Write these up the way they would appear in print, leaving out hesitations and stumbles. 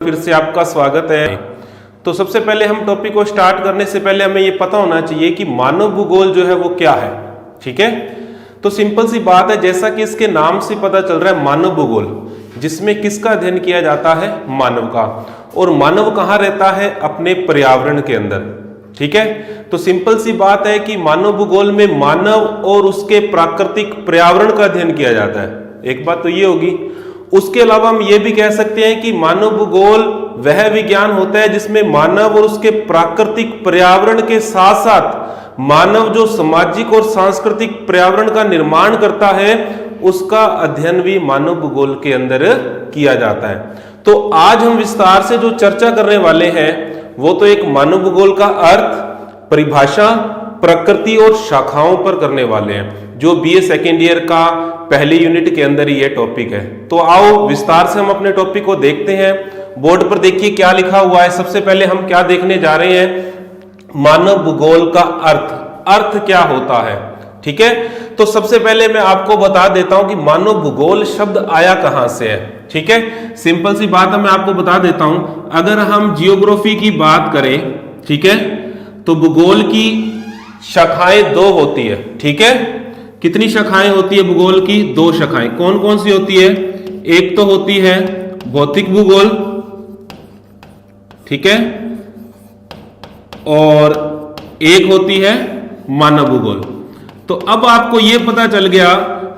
फिर से आपका स्वागत है। तो सबसे पहले हम टॉपिक को स्टार्ट करने से पहले हमें ये पता होना चाहिए कि मानव भूगोल जो है वो क्या है। ठीक है, तो सिंपल सी बात है, जैसा कि इसके नाम से पता चल रहा है मानव भूगोल, जिसमें किसका अध्ययन किया जाता है, मानव का। और मानव कहाँ रहता है, अपने पर्यावरण के अंदर। ठीक है, तो सिंपल सी बात है कि मानव भूगोल में मानव और उसके प्राकृतिक पर्यावरण का अध्ययन किया जाता है। एक बात तो ये होगी। उसके अलावा हम ये भी कह सकते हैं कि मानव भूगोल वह विज्ञान होता है जिसमें मानव और उसके प्राकृतिक पर्यावरण के साथ साथ मानव जो सामाजिक और सांस्कृतिक पर्यावरण का निर्माण करता है उसका अध्ययन भी मानव भूगोल के अंदर किया जाता है। तो आज हम विस्तार से जो चर्चा करने वाले हैं वो तो एक मानव भूगोल का अर्थ, परिभाषा, प्रकृति और शाखाओं पर करने वाले हैं, जो बीए सेकेंड ईयर का पहली यूनिट के अंदर ही ये टॉपिक है। तो आओ विस्तार से हम अपने टॉपिक को देखते हैं। बोर्ड पर देखिए क्या लिखा हुआ है। सबसे पहले हम क्या देखने जा रहे हैं, मानव भूगोल का अर्थ। अर्थ क्या होता है, ठीक है। तो सबसे पहले मैं आपको बता देता हूं कि मानव भूगोल शब्द आया कहां से है। ठीक है, सिंपल सी बात है, मैं आपको बता देता हूं। अगर हम जियोग्राफी की बात करें, ठीक है, तो भूगोल की शाखाएं दो होती है। ठीक है, कितनी शाखाएं होती है भूगोल की? दो शाखाएं। कौन कौन सी होती है? एक तो होती है भौतिक भूगोल, ठीक है, और एक होती है मानव भूगोल। तो अब आपको यह पता चल गया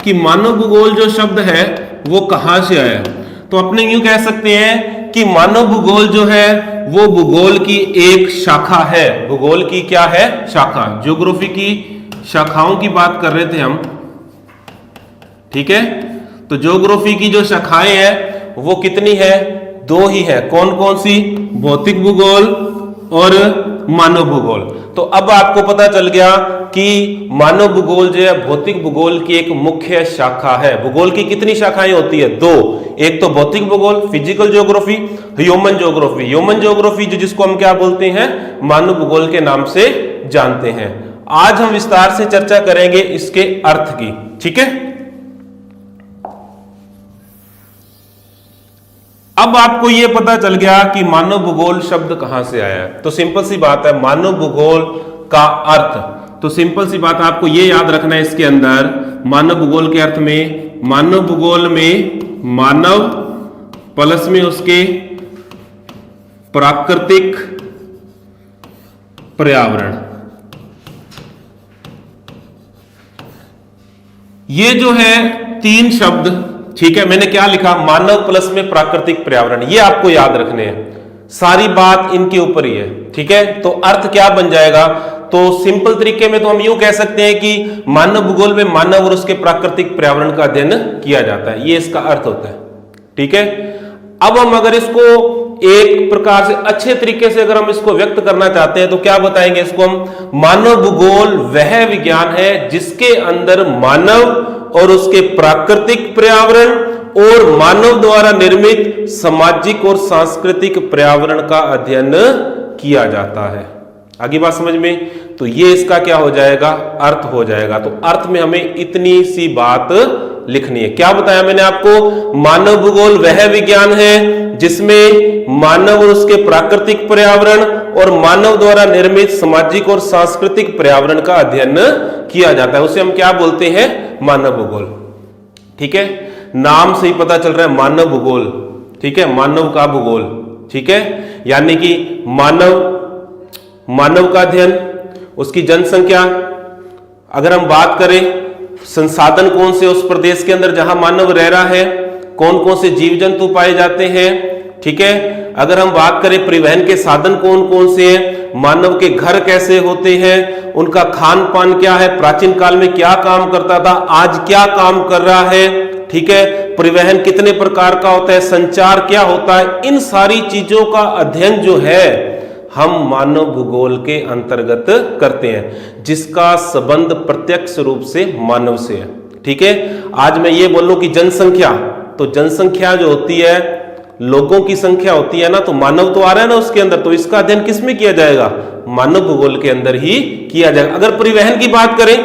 कि मानव भूगोल जो शब्द है वो कहां से आया। तो अपने यूं कह सकते हैं कि मानव भूगोल जो है वो भूगोल की एक शाखा है। भूगोल की क्या है? शाखा। ज्योग्राफी की शाखाओं की बात कर रहे थे हम, ठीक है। तो ज्योग्राफी की जो शाखाएं हैं वो कितनी है? दो ही है। कौन कौन सी? भौतिक भूगोल और मानव भूगोल। तो अब आपको पता चल गया कि मानव भूगोल जो है भौतिक भूगोल की एक मुख्य शाखा है। भूगोल की कितनी शाखाएं होती है? दो। एक तो भौतिक भूगोल, physical geography, human geography. Human geography जो जिसको हम क्या बोलते हैं, मानव भूगोल के नाम से जानते हैं। आज हम विस्तार से चर्चा करेंगे इसके अर्थ की, ठीक है। अब आपको यह पता चल गया कि मानव भूगोल शब्द कहां से आया है। तो सिंपल सी बात है, मानव भूगोल का अर्थ। तो सिंपल सी बात आपको यह याद रखना है इसके अंदर, मानव भूगोल के अर्थ में, मानव भूगोल में मानव प्लस में उसके प्राकृतिक पर्यावरण। ये जो है तीन शब्द, ठीक है, मैंने क्या लिखा, मानव प्लस में प्राकृतिक पर्यावरण, ये आपको याद रखने हैं। सारी बात इनके ऊपर ही है, ठीक है। तो अर्थ क्या बन जाएगा? तो सिंपल तरीके में तो हम यूं कह सकते हैं कि मानव भूगोल में मानव और उसके प्राकृतिक पर्यावरण का अध्ययन किया जाता है, ये इसका अर्थ होता है, ठीक है। अब हम अगर इसको एक प्रकार से अच्छे तरीके से अगर हम इसको व्यक्त करना चाहते हैं तो क्या बताएंगे इसको हम? मानव भूगोल वह विज्ञान है जिसके अंदर मानव और उसके प्राकृतिक पर्यावरण और मानव द्वारा निर्मित सामाजिक और सांस्कृतिक पर्यावरण का अध्ययन किया जाता है। आगे बात समझ में? तो ये इसका क्या हो जाएगा? अर्थ हो जाएगा। तो अर्थ में हमें इतनी सी बात लिखनी है। क्या बताया मैंने आपको? मानव भूगोल वह विज्ञान है जिसमें मानव और उसके प्राकृतिक पर्यावरण और मानव द्वारा निर्मित सामाजिक और सांस्कृतिक पर्यावरण का अध्ययन किया जाता है। उसे हम क्या बोलते हैं? मानव भूगोल, ठीक है। नाम से ही पता चल रहा है मानव भूगोल, ठीक है, मानव का भूगोल, ठीक है। यानी कि मानव का अध्ययन, उसकी जनसंख्या, अगर हम बात करें संसाधन कौन से उस प्रदेश के अंदर जहां मानव रह रहा है, कौन कौन से जीव जंतु पाए जाते हैं, ठीक है। अगर हम बात करें परिवहन के साधन कौन कौन से हैं, मानव के घर कैसे होते हैं, उनका खान पान क्या है, प्राचीन काल में क्या काम करता था, आज क्या काम कर रहा है, ठीक है, परिवहन कितने प्रकार का होता है, संचार क्या होता है, इन सारी चीजों का अध्ययन जो है हम मानव भूगोल के अंतर्गत करते हैं, जिसका संबंध प्रत्यक्ष रूप से मानव से है, ठीक है। आज मैं ये बोलूं कि जनसंख्या, तो जनसंख्या जो होती है, लोगों की संख्या होती है ना, तो मानव तो आ रहा है ना उसके अंदर, तो इसका अध्ययन किस में किया जाएगा? मानव भूगोल के अंदर ही किया जाएगा। अगर परिवहन की बात करें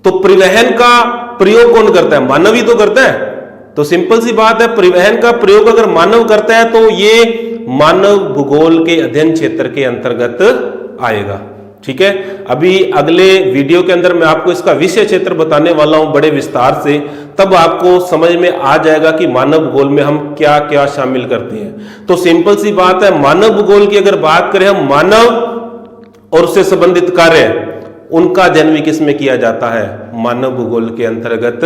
तो परिवहन का प्रयोग कौन करता है? मानव ही तो करता है। तो सिंपल सी बात है, परिवहन का प्रयोग अगर मानव करता है तो ये मानव भूगोल के अध्ययन क्षेत्र के अंतर्गत आएगा। ठीक है, अभी अगले वीडियो के अंदर मैं आपको इसका विषय क्षेत्र बताने वाला हूं बड़े विस्तार से, तब आपको समझ में आ जाएगा कि मानव भूगोल में हम क्या क्या शामिल करते हैं। तो सिंपल सी बात है, मानव भूगोल की अगर बात करें हम, मानव और उससे संबंधित कार्य उनका अध्ययन भी किस में किया जाता है, मानव भूगोल के अंतर्गत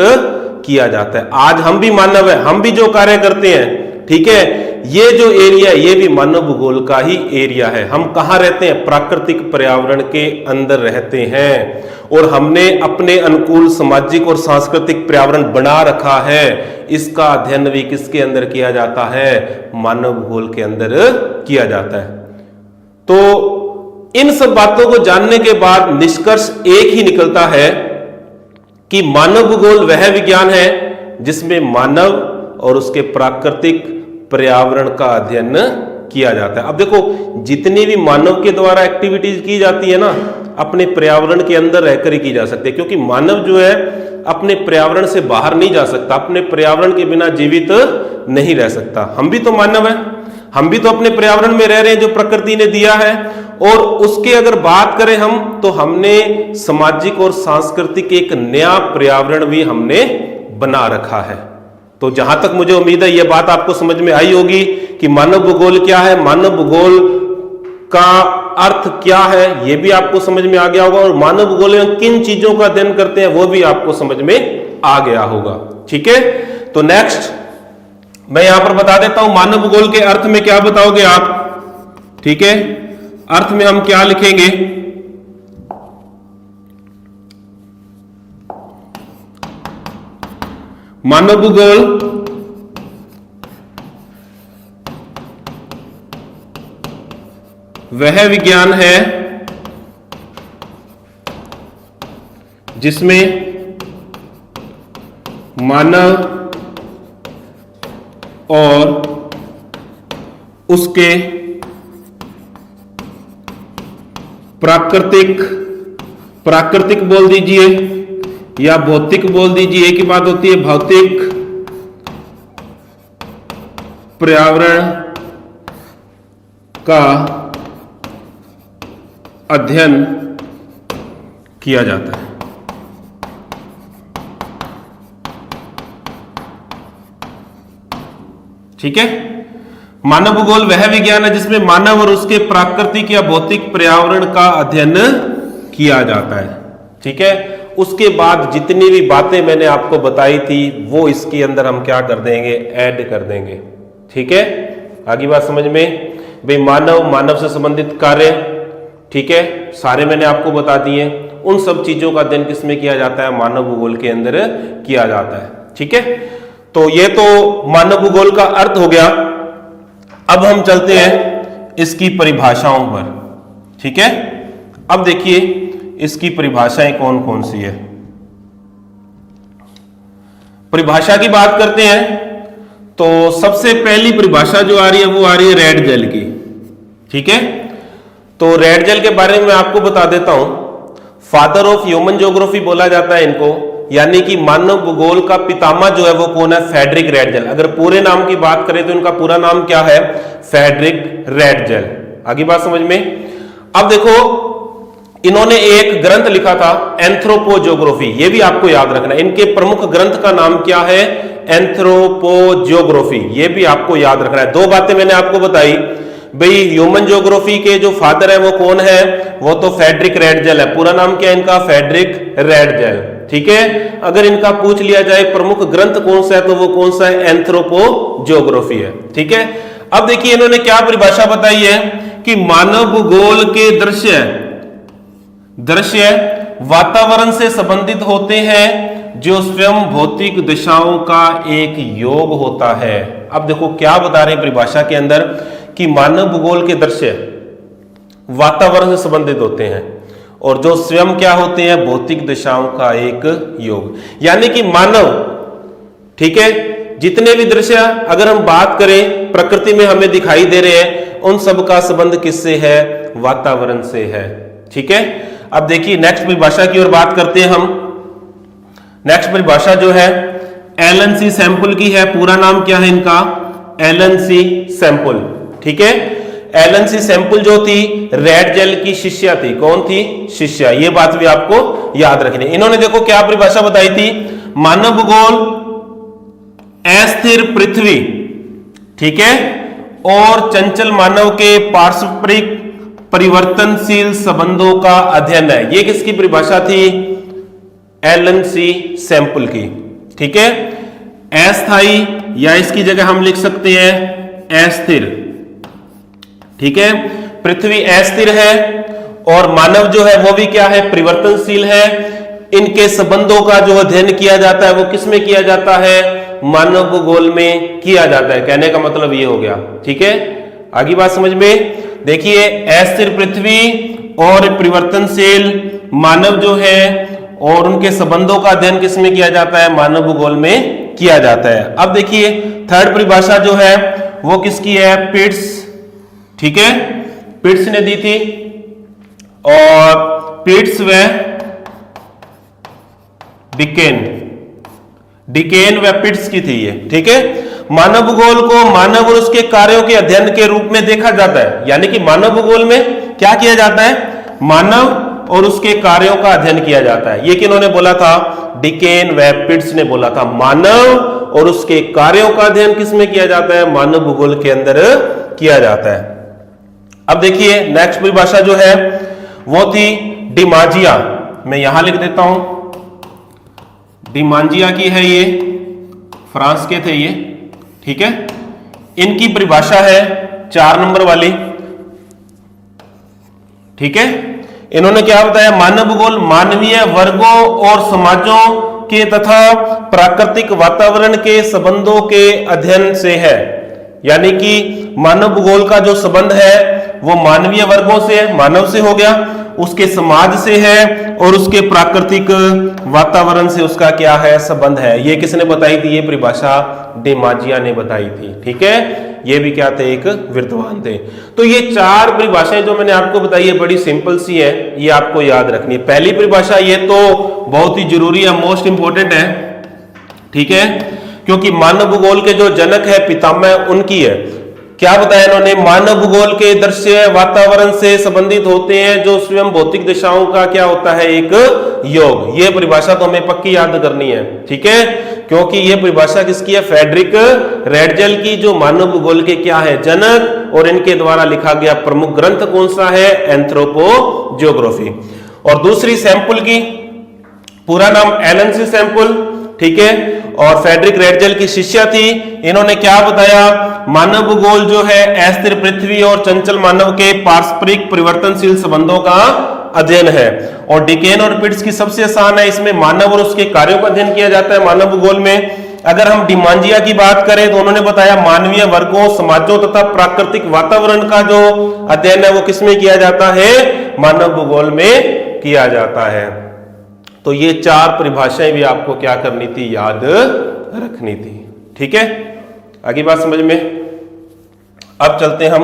किया जाता है। आज हम भी मानव है, हम भी जो कार्य करते हैं, ठीक है, ये जो एरिया है ये भी मानव भूगोल का ही एरिया है। हम कहां रहते हैं, प्राकृतिक पर्यावरण के अंदर रहते हैं, और हमने अपने अनुकूल सामाजिक और सांस्कृतिक पर्यावरण बना रखा है। इसका अध्ययन भी किसके अंदर किया जाता है, मानव भूगोल के अंदर किया जाता है। तो इन सब बातों को जानने के बाद निष्कर्ष एक ही निकलता है कि मानव भूगोल वह विज्ञान है जिसमें मानव और उसके प्राकृतिक पर्यावरण का अध्ययन किया जाता है। अब देखो, जितनी भी मानव के द्वारा एक्टिविटीज की जाती है ना, अपने पर्यावरण के अंदर रहकर ही की जा सकती है, क्योंकि मानव जो है अपने पर्यावरण से बाहर नहीं जा सकता, अपने पर्यावरण के बिना जीवित नहीं रह सकता। हम भी तो मानव हैं, हम भी तो अपने पर्यावरण में रह रहे हैं जो प्रकृति ने दिया है। और उसके अगर बात करें हम, तो हमने सामाजिक और सांस्कृतिक एक नया पर्यावरण भी हमने बना रखा है। तो जहां तक मुझे उम्मीद है यह बात आपको समझ में आई होगी कि मानव भूगोल क्या है, मानव भूगोल का अर्थ क्या है, यह भी आपको समझ में आ गया होगा, और मानव भूगोल में किन चीजों का अध्ययन करते हैं वो भी आपको समझ में आ गया होगा। ठीक है, तो नेक्स्ट मैं यहां पर बता देता हूं, मानव भूगोल के अर्थ में क्या बताओगे आप। ठीक है, अर्थ में हम क्या लिखेंगे, मानव भूगोल वह विज्ञान है जिसमें मानव और उसके प्राकृतिक बोल दीजिए या भौतिक बोल दीजिए, एक ही बात होती है, भौतिक पर्यावरण का अध्ययन किया जाता है। ठीक है, मानव भूगोल वह विज्ञान है जिसमें मानव और उसके प्राकृतिक या भौतिक पर्यावरण का अध्ययन किया जाता है। ठीक है, उसके बाद जितनी भी बातें मैंने आपको बताई थी वो इसके अंदर हम क्या कर देंगे, ऐड कर देंगे। ठीक है, आगे बात समझ में, भाई मानव से संबंधित कार्य, ठीक है, सारे मैंने आपको बता दिए। उन सब चीजों का अध्ययन किसमें किया जाता है, मानव भूगोल के अंदर किया जाता है। ठीक है, तो ये तो मानव भूगोल का अर्थ हो गया। अब हम चलते हैं इसकी परिभाषाओं पर। ठीक है, अब देखिए इसकी परिभाषाएं कौन कौन सी है। परिभाषा की बात करते हैं तो सबसे पहली परिभाषा जो आ रही है वो आ रही है रेड जेल की। ठीक है, तो रेड जेल के बारे में मैं आपको बता देता हूं। फादर ऑफ ह्यूमन ज्योग्राफी बोला जाता है इनको, यानी कि मानव भूगोल का पितामह जो है वो कौन है, फ्रेडरिक रेडजेल। अगर पूरे नाम की बात करें तो इनका पूरा नाम क्या है, फ्रेडरिक रेडजेल। आगे बात समझ में। अब देखो, इन्होंने एक ग्रंथ लिखा था एंथ्रोपोजियोग्राफी, ये भी आपको याद रखना है। इनके प्रमुख ग्रंथ का नाम क्या है, एंथ्रोपोजियोग्राफी, ये भी आपको याद रखना है। दो बातें मैंने आपको बताई, भाई ह्यूमन ज्योग्राफी के जो फादर है वो कौन है, वो तो फ्रेडरिक रेडजेल है। पूरा नाम क्या है इनका, फ्रेडरिक रेडजेल। ठीक है, अगर इनका पूछ लिया जाए प्रमुख ग्रंथ कौन सा है तो वो कौन सा है, एंथ्रोपोजियोग्राफी है। ठीक है, अब देखिए इन्होंने क्या परिभाषा बताई है कि मानव भूगोल के दृश्य वातावरण से संबंधित होते हैं जो स्वयं भौतिक दिशाओं का एक योग होता है। अब देखो क्या बता रहे हैं परिभाषा के अंदर कि मानव भूगोल के दृश्य वातावरण से संबंधित होते हैं और जो स्वयं क्या होते हैं, भौतिक दिशाओं का एक योग। यानी कि मानव, ठीक है, जितने भी दृश्य अगर हम बात करें प्रकृति में हमें दिखाई दे रहे हैं, उन सब का संबंध किससे है, वातावरण से है। ठीक है, अब देखिए नेक्स्ट परिभाषा की ओर बात करते हैं हम। नेक्स्ट परिभाषा जो है एलन सी सैंपल की है। पूरा नाम क्या है इनका? एलन सी सैंपल। ठीक है, एलन सी सैंपल जो थी रेड जेल की शिष्या थी। कौन थी? शिष्या। ये बात भी आपको याद रखनी। इन्होंने देखो क्या परिभाषा बताई थी, मानव भूगोल अस्थिर पृथ्वी, ठीक है, और चंचल मानव के पारस्परिक परिवर्तनशील संबंधों का अध्ययन है। ये किसकी परिभाषा थी? एलन सी सैंपल की। ठीक है, अस्थायी या इसकी जगह हम लिख सकते हैं अस्थिर। ठीक है, पृथ्वी अस्थिर है और मानव जो है वो भी क्या है? परिवर्तनशील है। इनके संबंधों का जो अध्ययन किया जाता है वो किसमें किया जाता है? मानव भूगोल में किया जाता है। कहने का मतलब ये हो गया। ठीक है, आगे बात समझ में। देखिए, अस्थिर पृथ्वी और परिवर्तनशील मानव जो है और उनके संबंधों का अध्ययन किसमें किया जाता है? मानव भूगोल में किया जाता है। अब देखिए थर्ड परिभाषा जो है वो किसकी है? पिट्स। ठीक है, पिट्स ने दी थी और पिट्स व डिकेन व पिट्स की थी ये। ठीक है, मानव भूगोल को मानव और उसके कार्यों के अध्ययन के रूप में देखा जाता है। यानी कि मानव भूगोल में क्या किया जाता है? मानव और उसके कार्यों का अध्ययन किया जाता है। ये किन्होंने बोला था? डिकेन व पिट्स ने बोला था। मानव और उसके कार्यों का अध्ययन किसमें किया जाता है? मानव भूगोल के अंदर किया जाता है। अब देखिए नेक्स्ट परिभाषा जो है वो थी डिमाजिया। मैं यहां लिख देता हूं, डिमांजिया की है ये, फ्रांस के थे ये। ठीक है, इनकी परिभाषा है 4 नंबर वाली। ठीक है, इन्होंने क्या बताया? मानव भूगोल मानवीय वर्गों और समाजों के तथा प्राकृतिक वातावरण के संबंधों के अध्ययन से है। यानी कि मानव भूगोल का जो संबंध है वो मानवीय वर्गों से, मानव से हो गया, उसके समाज से है और उसके प्राकृतिक वातावरण से उसका क्या है? संबंध है। ये किसने बताई थी? ये परिभाषा डिमाजिया ने बताई थी। ठीक है, ये भी क्या थे? एक विद्वान थे। तो ये 4 परिभाषाएं जो मैंने आपको बताई है बड़ी सिंपल सी है, ये आपको याद रखनी है। पहली परिभाषा ये तो बहुत ही जरूरी है, मोस्ट इंपोर्टेंट है। ठीक है, क्योंकि मानव भूगोल के जो जनक है, पितामह, उनकी है। क्या बताया इन्होंने? मानव भूगोल के दृश्य वातावरण से संबंधित होते हैं जो स्वयं भौतिक दिशाओं का क्या होता है? एक योग। ये परिभाषा तो हमें पक्की याद करनी है। ठीक है, क्योंकि ये परिभाषा किसकी है? फ्रेडरिक रेडजेल की, जो मानव भूगोल के क्या है? जनक, और इनके द्वारा लिखा गया प्रमुख ग्रंथ कौन सा है? एंथ्रोपोजियोग्राफी। और दूसरी सैंपल की पूरा नाम एलन सी सैंपल। ठीक है, और फ्रेडरिक रेडजेल की शिष्या थी। इन्होंने क्या बताया? मानव भूगोल जो है अस्थिर पृथ्वी और चंचल मानव के पारस्परिक परिवर्तनशील संबंधों का अध्ययन है। और डिकेन और पिट्स की सबसे आसान है, इसमें मानव और उसके कार्यों का अध्ययन किया जाता है मानव भूगोल में। अगर हम डिमांजिया की बात करें तो उन्होंने बताया मानवीय वर्गों, समाजों तथा प्राकृतिक वातावरण का जो अध्ययन है वो किसमें किया जाता है? मानव भूगोल में किया जाता है। तो ये 4 परिभाषाएं भी आपको क्या करनी थी? याद रखनी थी। ठीक है, आगे बात समझ में। अब चलते हम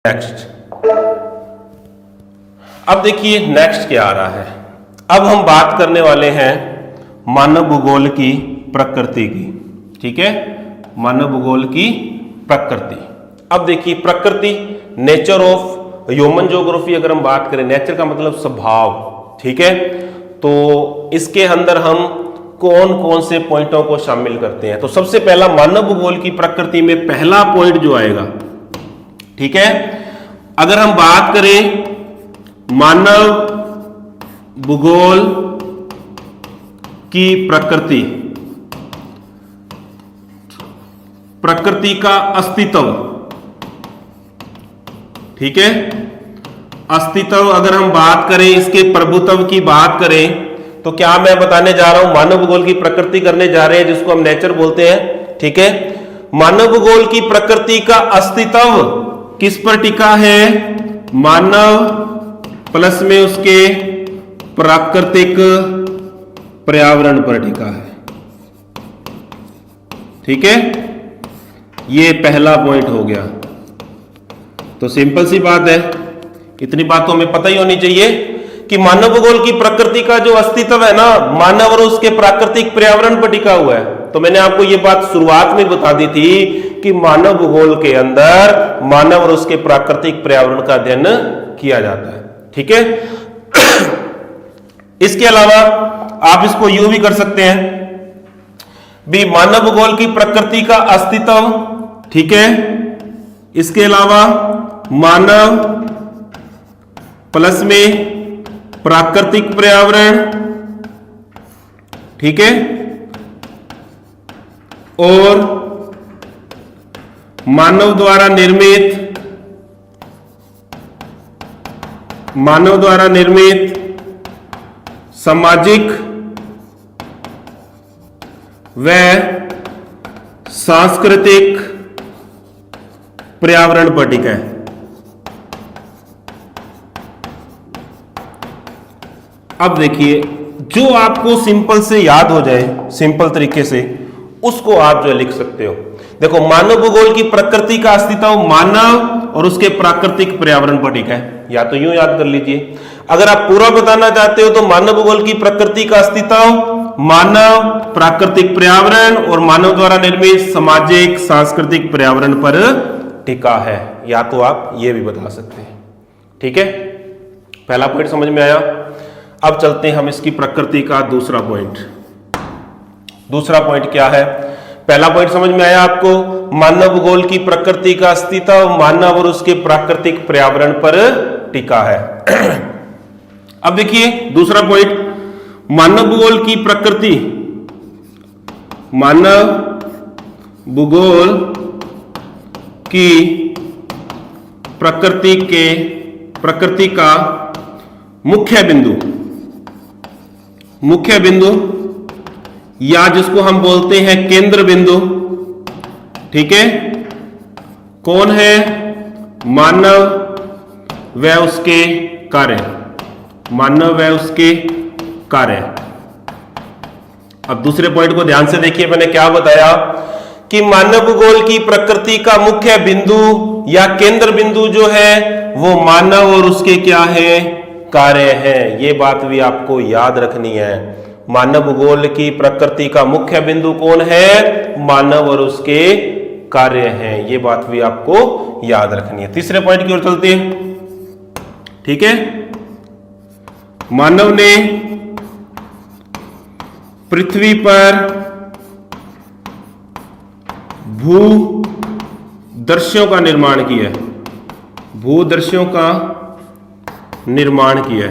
नेक्स्ट। अब देखिए नेक्स्ट क्या आ रहा है। अब हम बात करने वाले हैं मानव भूगोल की प्रकृति की। ठीक है, मानव भूगोल की प्रकृति। अब देखिए प्रकृति, नेचर ऑफ ह्यूमन ज्योग्राफी। अगर हम बात करें, नेचर का मतलब स्वभाव। ठीक है, तो इसके अंदर हम कौन कौन से पॉइंटों को शामिल करते हैं? तो सबसे पहला मानव भूगोल की प्रकृति में पहला पॉइंट जो आएगा, ठीक है, अगर हम बात करें मानव भूगोल की प्रकृति, प्रकृति का अस्तित्व। ठीक है, अस्तित्व अगर हम बात करें, इसके प्रभुत्व की बात करें, तो क्या मैं बताने जा रहा हूं? मानव भूगोल की प्रकृति करने जा रहे हैं, जिसको हम नेचर बोलते हैं। ठीक है, मानव भूगोल की प्रकृति का अस्तित्व किस पर टिका है? मानव प्लस में उसके प्राकृतिक पर्यावरण पर टिका है। ठीक है, ये पहला पॉइंट हो गया। तो सिंपल सी बात है, इतनी बात तो हमें पता ही होनी चाहिए कि मानव भूगोल की प्रकृति का जो अस्तित्व है ना, मानव और उसके प्राकृतिक पर्यावरण पर टिका हुआ है। तो मैंने आपको ये बात शुरुआत में बता दी थी कि मानव भूगोल के अंदर मानव और उसके प्राकृतिक पर्यावरण का अध्ययन किया जाता है। ठीक है। इसके अलावा आप इसको यूं भी कर सकते हैं भी, मानव भूगोल की प्रकृति का अस्तित्व, ठीक है, इसके अलावा मानव प्लस में प्राकृतिक पर्यावरण, ठीक है, और मानव द्वारा निर्मित सामाजिक व सांस्कृतिक पर्यावरण पर टिका है। अब देखिए, जो आपको सिंपल से याद हो जाए, सिंपल तरीके से, उसको आप जो लिख सकते हो। देखो, मानव भूगोल की प्रकृति का अस्तित्व मानव और उसके प्राकृतिक पर्यावरण पर टिका है, या तो यूं याद कर लीजिए। अगर आप पूरा बताना चाहते हो तो मानव भूगोल की प्रकृति का अस्तित्व मानव, प्राकृतिक पर्यावरण और मानव द्वारा निर्मित सामाजिक सांस्कृतिक पर्यावरण पर टिका है, या तो आप ये भी बता सकते हैं। ठीक है, पहला पॉइंट समझ में आया। अब चलते हैं हम इसकी प्रकृति का दूसरा पॉइंट। दूसरा पॉइंट क्या है? पहला पॉइंट समझ में आया आपको, मानव भूगोल की प्रकृति का अस्तित्व मानव और उसके प्राकृतिक पर्यावरण पर टिका है। अब देखिए दूसरा पॉइंट, मानव भूगोल की प्रकृति, मानव भूगोल की प्रकृति का मुख्य बिंदु या जिसको हम बोलते हैं केंद्र बिंदु, ठीक है, कौन है? मानव व उसके कार्य, मानव व उसके कार्य। अब दूसरे पॉइंट को ध्यान से देखिए, मैंने क्या बताया कि मानव भूगोल की प्रकृति का मुख्य बिंदु या केंद्र बिंदु जो है वो मानव और उसके क्या है? कार्य है। ये बात भी आपको याद रखनी है। मानव भूगोल की प्रकृति का मुख्य बिंदु कौन है? मानव और उसके कार्य हैं। ये बात भी आपको याद रखनी है। तीसरे पॉइंट की ओर चलते हैं। ठीक है, मानव ने पृथ्वी पर भूदृश्यों का निर्माण किया, भूदृश्यों का निर्माण किया।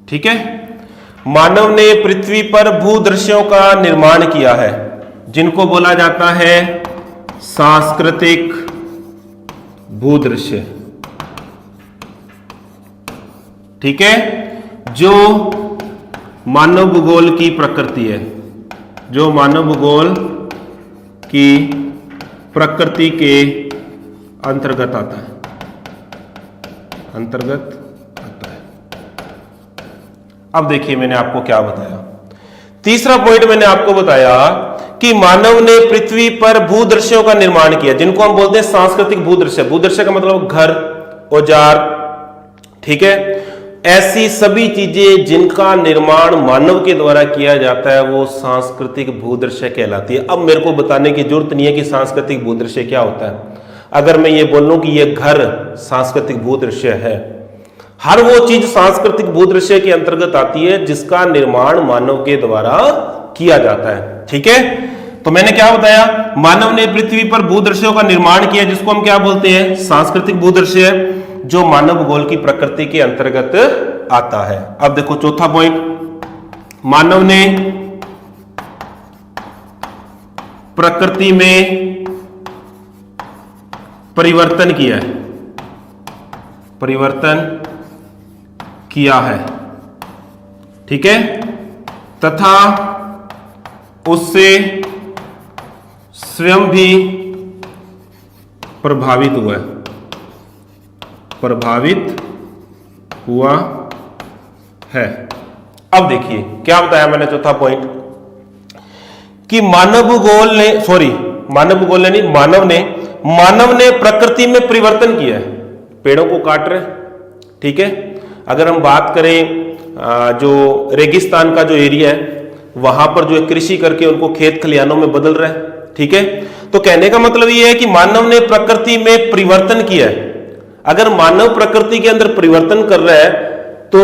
ठीक है, मानव ने पृथ्वी पर भूदृश्यों का निर्माण किया है, जिनको बोला जाता है सांस्कृतिक भूदृश्य। ठीक है, जो मानव भूगोल की प्रकृति है, जो मानव भूगोल की प्रकृति के अंतर्गत आता है, अंतर्गत आता है। अब देखिए मैंने आपको क्या बताया। तीसरा पॉइंट मैंने आपको बताया कि मानव ने पृथ्वी पर भूदृश्यों का निर्माण किया, जिनको हम बोलते हैं सांस्कृतिक भूदृश्य। भूदृश्य का मतलब घर, औजार, ठीक है, ऐसी सभी चीजें जिनका निर्माण मानव के द्वारा किया जाता है वो सांस्कृतिक भूदृश्य कहलाती है। अब मेरे को बताने की जरूरत नहीं है कि सांस्कृतिक भूदृश्य क्या होता है। अगर मैं ये बोलूं कि ये घर सांस्कृतिक भूदृश्य है, हर वो चीज सांस्कृतिक भूदृश्य के अंतर्गत आती है जिसका निर्माण मानव के द्वारा किया जाता है। ठीक है, तो मैंने क्या बताया, मानव ने पृथ्वी पर भूदृश्यों का निर्माण किया, जिसको हम क्या बोलते हैं? सांस्कृतिक भूदृश्य, जो मानव भूगोल की प्रकृति के अंतर्गत आता है। अब देखो चौथा पॉइंट, मानव ने प्रकृति में परिवर्तन किया है, परिवर्तन किया है, ठीक है, तथा उससे स्वयं भी प्रभावित हुआ है, प्रभावित हुआ है। अब देखिए क्या बताया मैंने चौथा पॉइंट, कि मानव भूगोल ने, मानव भूगोल ने नहीं, मानव ने प्रकृति में परिवर्तन किया है। पेड़ों को काट रहे, ठीक है। अगर हम बात करें जो रेगिस्तान का जो एरिया है वहां पर जो है कृषि करके उनको खेत खलिहानों में बदल रहा है, ठीक है। तो कहने का मतलब यह है कि मानव ने प्रकृति में परिवर्तन किया है। अगर मानव प्रकृति के अंदर परिवर्तन कर रहा है तो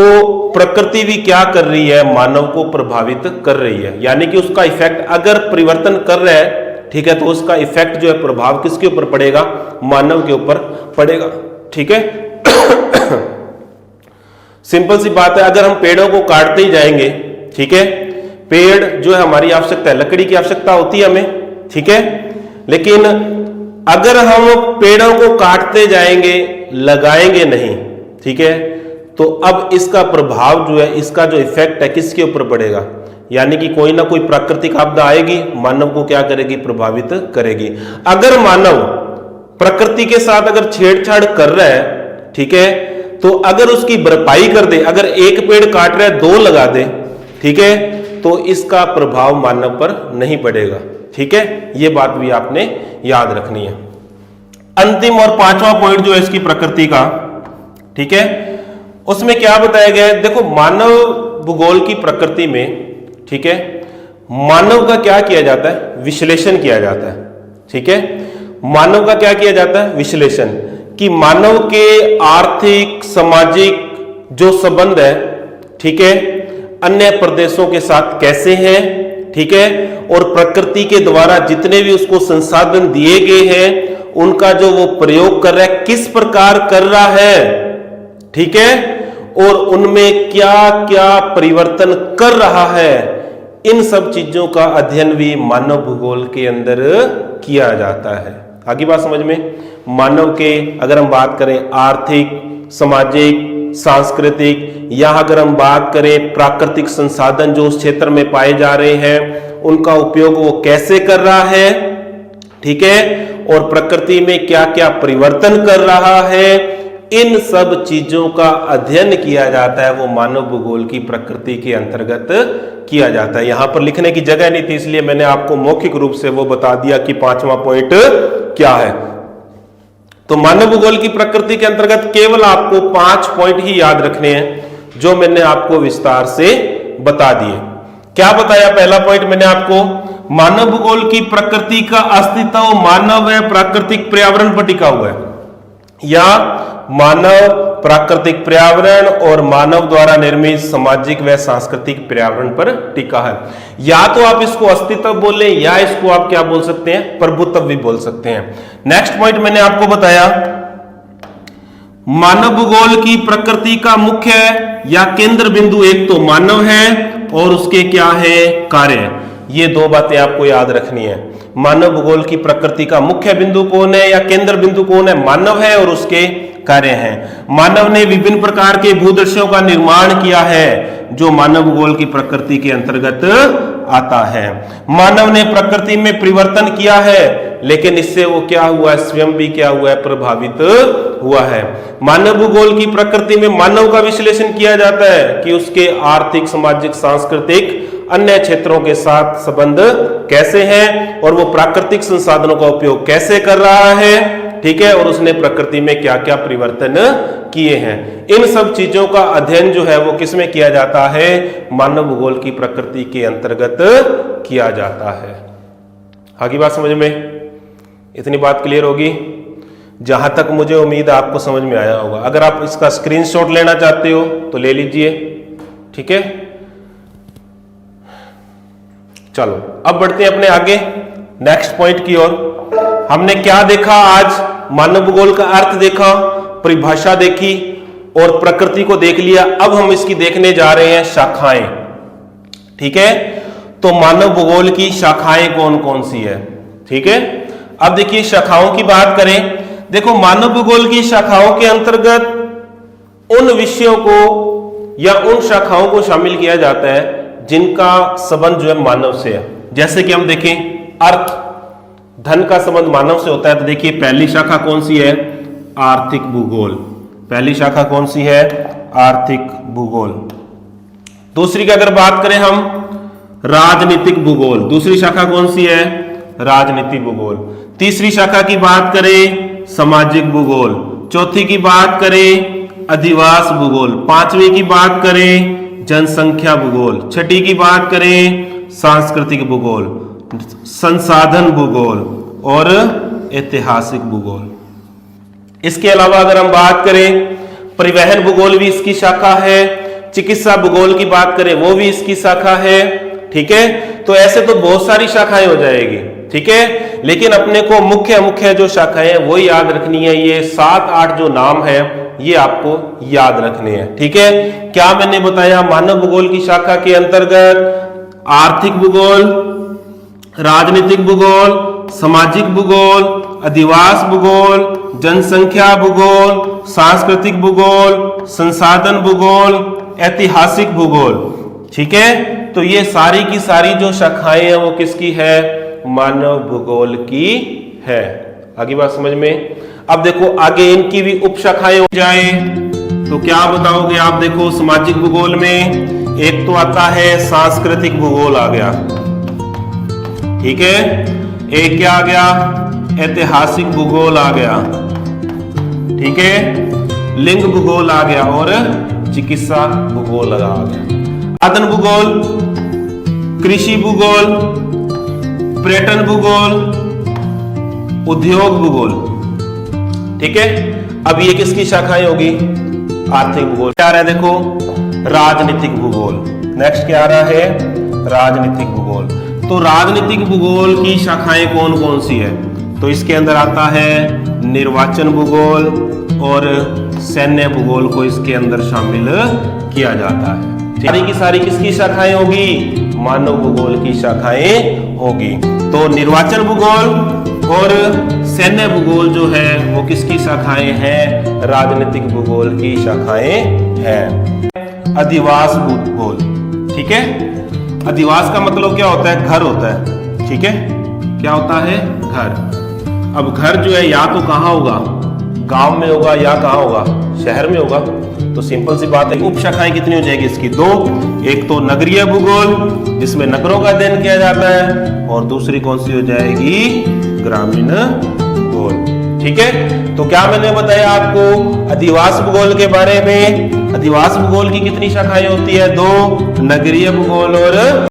प्रकृति भी क्या कर रही है, मानव को प्रभावित कर रही है। यानी कि उसका इफेक्ट अगर परिवर्तन कर रहा है, ठीक है, तो उसका इफेक्ट जो है प्रभाव किसके ऊपर पड़ेगा, मानव के ऊपर पड़ेगा, ठीक है। सिंपल सी बात है, अगर हम पेड़ों को काटते ही जाएंगे, ठीक है, पेड़ जो है हमारी आवश्यकता है, लकड़ी की आवश्यकता होती है हमें, ठीक है, लेकिन अगर हम पेड़ों को काटते जाएंगे, लगाएंगे नहीं, ठीक है, तो अब इसका प्रभाव जो है, इसका जो इफेक्ट है किसके ऊपर पड़ेगा, यानी कि कोई ना कोई प्राकृतिक आपदा आएगी, मानव को क्या करेगी, प्रभावित करेगी। अगर मानव प्रकृति के साथ अगर छेड़छाड़ कर रहा है, ठीक है, तो अगर उसकी भरपाई कर दे, अगर एक पेड़ काट रहा है 2 लगा दे, ठीक है, तो इसका प्रभाव मानव पर नहीं पड़ेगा, ठीक है। यह बात भी आपने याद रखनी है। अंतिम और 5वां पॉइंट जो है इसकी प्रकृति का, ठीक है, उसमें क्या बताया गया है, देखो मानव भूगोल की प्रकृति में, ठीक है, मानव का क्या किया जाता है, विश्लेषण किया जाता है, ठीक है। मानव का क्या किया जाता है, विश्लेषण, कि मानव के आर्थिक सामाजिक जो संबंध है, ठीक है, अन्य प्रदेशों के साथ कैसे हैं, ठीक है, और प्रकृति के द्वारा जितने भी उसको संसाधन दिए गए हैं उनका जो वो प्रयोग कर रहा है किस प्रकार कर रहा है, ठीक है, और उनमें क्या क्या परिवर्तन कर रहा है, इन सब चीजों का अध्ययन भी मानव भूगोल के अंदर किया जाता है। आगे बात समझ में, मानव के अगर हम बात करें आर्थिक, सामाजिक, सांस्कृतिक, या अगर हम बात करें प्राकृतिक संसाधन जो उस क्षेत्र में पाए जा रहे हैं उनका उपयोग वो कैसे कर रहा है, ठीक है, और प्रकृति में क्या क्या परिवर्तन कर रहा है, इन सब चीजों का अध्ययन किया जाता है, वो मानव भूगोल की प्रकृति के अंतर्गत किया जाता है। यहां पर लिखने की जगह नहीं थी इसलिए मैंने आपको मौखिक रूप से वो बता दिया कि 5वां पॉइंट क्या है। तो मानव भूगोल की प्रकृति के अंतर्गत केवल आपको 5 पॉइंट ही याद रखने हैं जो मैंने आपको विस्तार से बता दिए। क्या बताया, पहला पॉइंट मैंने आपको, मानव भूगोल की प्रकृति का अस्तित्व मानव व प्राकृतिक पर्यावरण पर टिका हुआ है, या मानव प्राकृतिक पर्यावरण और मानव द्वारा निर्मित सामाजिक व सांस्कृतिक पर्यावरण पर टिका है। या तो आप इसको अस्तित्व बोले या इसको आप क्या बोल सकते हैं, प्रभुत्व भी बोल सकते हैं। नेक्स्ट पॉइंट मैंने आपको बताया, मानव भूगोल की प्रकृति का मुख्य या केंद्र बिंदु एक तो मानव है और उसके क्या है, कार्य। ये 2 बातें आपको याद रखनी है। मानव भूगोल की प्रकृति का मुख्य बिंदु कौन है या केंद्र बिंदु कौन है, मानव है और उसके कार्य हैं। मानव ने विभिन्न प्रकार के भूदृश्यों का निर्माण किया है जो मानव भूगोल की प्रकृति के अंतर्गत आता है। मानव ने प्रकृति में परिवर्तन किया है लेकिन इससे वो क्या हुआ है, स्वयं भी क्या हुआ है, प्रभावित हुआ है। मानव भूगोल की प्रकृति में मानव का विश्लेषण किया जाता है कि उसके आर्थिक, सामाजिक, सांस्कृतिक अन्य क्षेत्रों के साथ संबंध कैसे हैं और वो प्राकृतिक संसाधनों का उपयोग कैसे कर रहा है, ठीक है, और उसने प्रकृति में क्या क्या परिवर्तन किए हैं। इन सब चीजों का अध्ययन जो है वो किसमें किया जाता है, मानव भूगोल की प्रकृति के अंतर्गत किया जाता है। आगे बात समझ में, इतनी बात क्लियर होगी। जहां तक मुझे उम्मीद है आपको समझ में आया होगा। अगर आप इसका स्क्रीनशॉट लेना चाहते हो तो ले लीजिए, ठीक है। चलो अब बढ़ते हैं अपने आगे नेक्स्ट पॉइंट की ओर। हमने क्या देखा आज, मानव भूगोल का अर्थ देखा, परिभाषा देखी और प्रकृति को देख लिया। अब हम इसकी देखने जा रहे हैं शाखाएं, ठीक है। तो मानव भूगोल की शाखाएं कौन कौन सी है, ठीक है। अब देखिए शाखाओं की बात करें, देखो मानव भूगोल की शाखाओं के अंतर्गत उन विषयों को या उन शाखाओं को शामिल किया जाता है जिनका संबंध जो है मानव से है। जैसे कि हम देखें अर्थ, धन का संबंध मानव से होता है। तो देखिए पहली शाखा कौन सी है, आर्थिक भूगोल। पहली शाखा कौन सी है, आर्थिक भूगोल। दूसरी की अगर बात करें हम, राजनीतिक भूगोल। दूसरी शाखा कौन सी है, राजनीतिक भूगोल। तीसरी शाखा की बात करें सामाजिक भूगोल, चौथी की बात करें अधिवास भूगोल, पांचवी की बात करें जनसंख्या भूगोल, छठी की बात करें सांस्कृतिक भूगोल, संसाधन भूगोल और ऐतिहासिक भूगोल। इसके अलावा अगर हम बात करें परिवहन भूगोल भी इसकी शाखा है, चिकित्सा भूगोल की बात करें वो भी इसकी शाखा है। ठीक है, तो ऐसे तो बहुत सारी शाखाएं हो जाएगी। ठीक है, लेकिन अपने को मुख्य मुख्य जो शाखाएं हैं वो याद रखनी है। ये 7-8 जो नाम है ये आपको याद रखने हैं। ठीक है, क्या मैंने बताया, मानव भूगोल की शाखा के अंतर्गत आर्थिक भूगोल, राजनीतिक भूगोल, सामाजिक भूगोल, अधिवास भूगोल, जनसंख्या भूगोल, सांस्कृतिक भूगोल, संसाधन भूगोल, ऐतिहासिक भूगोल। ठीक है, तो ये सारी की सारी जो शाखाएं हैं वो किसकी है, मानव भूगोल की है। आगे बात समझ में। अब देखो आगे इनकी भी उप शाखाएं हो जाए तो क्या बताओगे आप। देखो सामाजिक भूगोल में एक तो आता है सांस्कृतिक भूगोल आ गया। ठीक है, एक क्या आ गया, ऐतिहासिक भूगोल आ गया। ठीक है, लिंग भूगोल आ गया और चिकित्सा भूगोल आ गया। साधन भूगोल, कृषि भूगोल, पर्यटन भूगोल, उद्योग भूगोल। ठीक है, अब ये किसकी शाखाएं होगी, आर्थिक भूगोल। क्या आ रहा है देखो, राजनीतिक भूगोल। नेक्स्ट क्या आ रहा है, राजनीतिक भूगोल। तो राजनीतिक भूगोल की शाखाएं कौन कौन सी है, तो इसके अंदर आता है निर्वाचन भूगोल और सैन्य भूगोल को इसके अंदर शामिल किया जाता है। सारी की सारी किसकी शाखाएं होगी, मानव भूगोल की शाखाएं होगी। तो निर्वाचन भूगोल और सैन्य भूगोल जो है वो किसकी शाखाएं हैं, राजनीतिक भूगोल की शाखाएं हैं। अधिवास भूगोल। ठीक है, अधिवास का मतलब क्या होता है, घर होता है। ठीक है, क्या होता है, घर। अब घर जो है या तो कहाँ होगा, गांव में होगा या कहाँ होगा, शहर में होगा। तो सिंपल सी बात है, उप शाखाएं कितनी हो जाएगी इसकी, 2। एक तो नगरीय भूगोल जिसमें नगरों का अध्ययन किया जाता है और दूसरी कौन सी हो जाएगी, ग्रामीण भूगोल। ठीक है, तो क्या मैंने बताया आपको अधिवास भूगोल के बारे में। अधिवास भूगोल की कितनी शाखाएं होती है, 2, नगरीय भूगोल और